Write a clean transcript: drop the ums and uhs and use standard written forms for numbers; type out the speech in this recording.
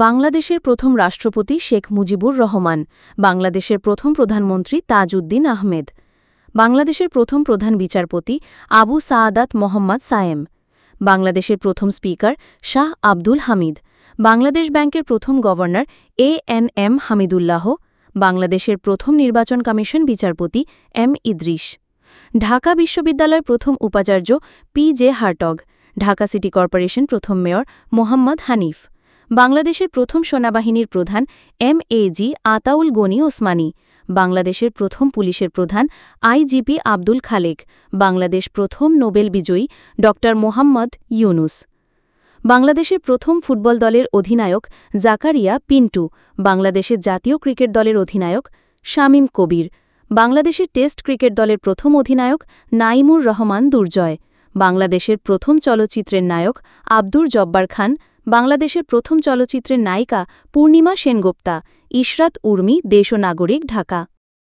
বাংলাদেশের প্রথম রাষ্ট্রপতি শেখ মুজিবুর রহমান, বাংলাদেশের প্রথম প্রধানমন্ত্রী তাজউদ্দিন আহমেদ, বাংলাদেশের প্রথম প্রধান বিচারপতি আবু সাআদাত মোহাম্মদ সায়েম, বাংলাদেশের প্রথম স্পিকার শাহ আব্দুল হামিদ, বাংলাদেশ ব্যাংকের প্রথম গভর্নর এএনএম হামিদুল্লাহ, বাংলাদেশের প্রথম নির্বাচন কমিশন বিচারপতি এম ইদ্রিস, ঢাকা বিশ্ববিদ্যালয় প্রথম উপাচার্য P J. Hartog, Dhaka city corporation প্রথম মেয়র মোহাম্মদ হানিফ, বাংলাদেশের প্রথম সেনাবাহিনীর প্রধান এম.এ.জি. আতাউল গনি ওসমানী, বাংলাদেশের প্রথম পুলিশের প্রধান আইজিপি আব্দুল খালেক, বাংলাদেশ প্রথম নোবেল বিজয়ী ড. মোহাম্মদ ইউনুস, বাংলাদেশের প্রথম ফুটবল দলের অধিনায়ক জাকারিয়া পিন্টু, বাংলাদেশের জাতীয় ক্রিকেট দলের অধিনায়ক শামীম কবির, বাংলাদেশের টেস্ট ক্রিকেট দলের প্রথম অধিনায়ক নাইমুর রহমান দুর্জয়, বাংলাদেশের প্রথম চলচ্চিত্রের নায়ক আব্দুর জব্বার খান, বাংলাদেশের প্রথম চলচ্চিত্রের নায়িকা পূর্ণিমা সেনগুপ্তা, ইশরাত উর্মি, দেশ ও নাগরিক, ঢাকা।